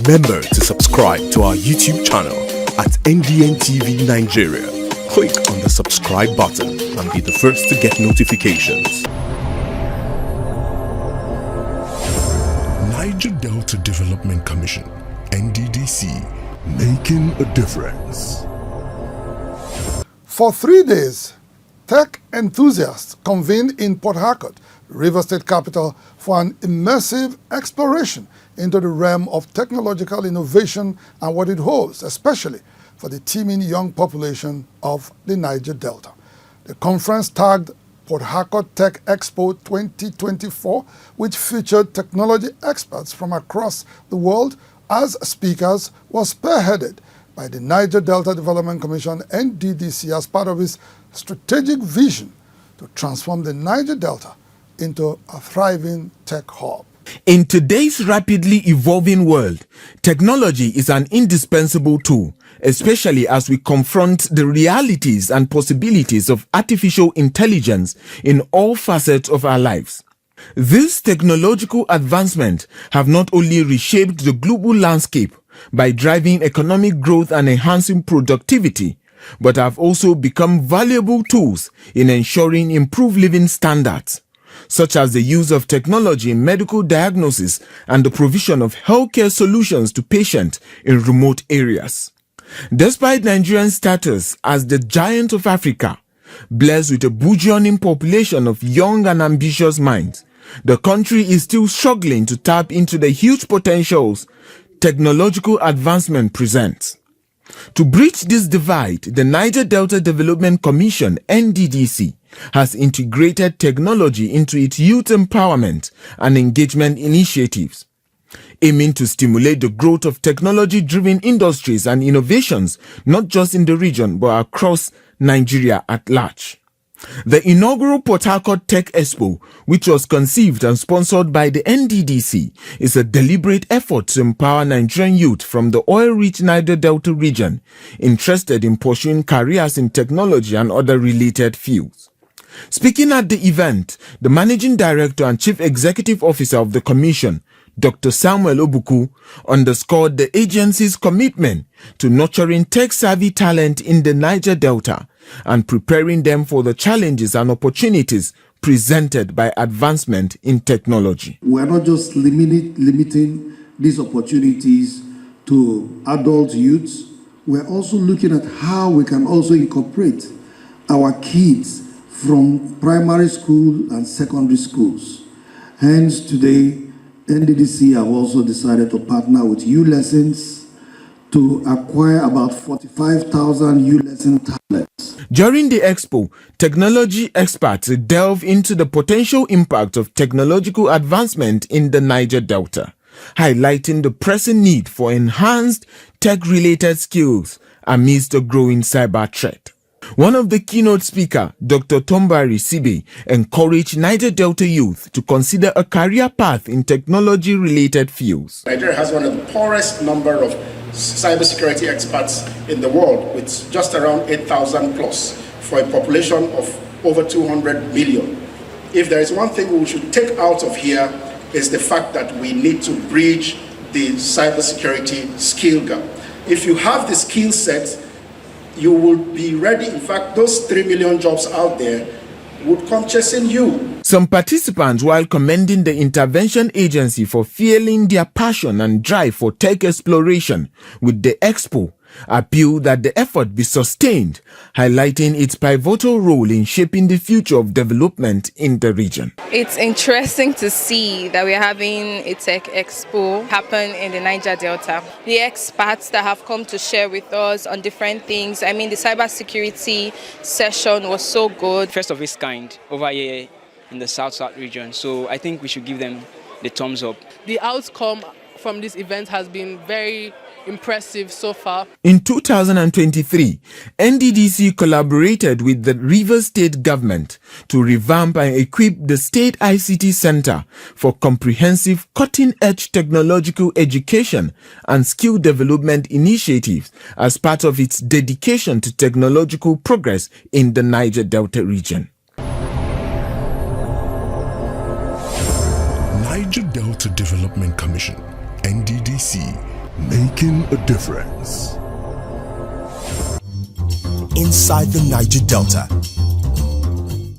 Remember to subscribe to our YouTube channel at NDN Nigeria. Click on the subscribe button and be the first to get notifications. Niger Delta Development Commission, NDDC, making a difference. For 3 days, tech enthusiasts convened in Port Harcourt, Rivers State capital, for an immersive exploration into the realm of technological innovation and what it holds, especially for the teeming young population of the Niger Delta. The conference, tagged Port Harcourt Tech Expo 2024, which featured technology experts from across the world as speakers, was spearheaded by the Niger Delta Development Commission, NDDC, as part of its strategic vision to transform the Niger Delta into a thriving tech hub. In today's rapidly evolving world, technology is an indispensable tool, especially as we confront the realities and possibilities of artificial intelligence in all facets of our lives. These technological advancements have not only reshaped the global landscape by driving economic growth and enhancing productivity, but have also become valuable tools in ensuring improved living standards, such as the use of technology in medical diagnosis and the provision of healthcare solutions to patients in remote areas. Despite Nigeria's status as the giant of Africa, blessed with a burgeoning population of young and ambitious minds, the country is still struggling to tap into the huge potentials technological advancement presents. To bridge this divide, the Niger Delta Development Commission, NDDC, has integrated technology into its youth empowerment and engagement initiatives, aiming to stimulate the growth of technology-driven industries and innovations not just in the region but across Nigeria at large. The inaugural Port Harcourt Tech Expo, which was conceived and sponsored by the NDDC, is a deliberate effort to empower Nigerian youth from the oil-rich Niger Delta region interested in pursuing careers in technology and other related fields. Speaking at the event, the Managing Director and Chief Executive Officer of the Commission, Dr. Samuel Obuku, underscored the agency's commitment to nurturing tech-savvy talent in the Niger Delta and preparing them for the challenges and opportunities presented by advancement in technology. We are not just limiting these opportunities to adult youths. We are also looking at how we can also incorporate our kids from primary school and secondary schools. Hence, today, NDDC have also decided to partner with U-Lessons to acquire about 45,000 U-Lesson tablets. During the expo, technology experts delve into the potential impact of technological advancement in the Niger Delta, highlighting the pressing need for enhanced tech-related skills amidst the growing cyber threat. One of the keynote speakers, Dr. Tombari Sibe, encouraged Niger Delta youth to consider a career path in technology-related fields. Nigeria has one of the poorest number of cybersecurity experts in the world, with just around 8,000 plus for a population of over 200 million. If there is one thing we should take out of here, is the fact that we need to bridge the cybersecurity skill gap. If you have the skill set, you will be ready. In fact, those 3 million jobs out there would come chasing you. Some participants, while commending the intervention agency for fueling their passion and drive for tech exploration with the Expo, appealed that the effort be sustained, highlighting its pivotal role in shaping the future of development in the region. It's interesting to see that we're having a tech expo happen in the Niger Delta. The experts that have come to share with us on different things, I mean, the cybersecurity session was so good. First of its kind over here in the South region, so I think we should give them the thumbs up. The outcome from this event has been very impressive so far. In 2023, NDDC collaborated with the Rivers State government to revamp and equip the State ICT Center for comprehensive cutting-edge technological education and skill development initiatives as part of its dedication to technological progress in the Niger Delta region. Niger Delta Development Commission, NDDC, making a difference. Inside the Niger Delta,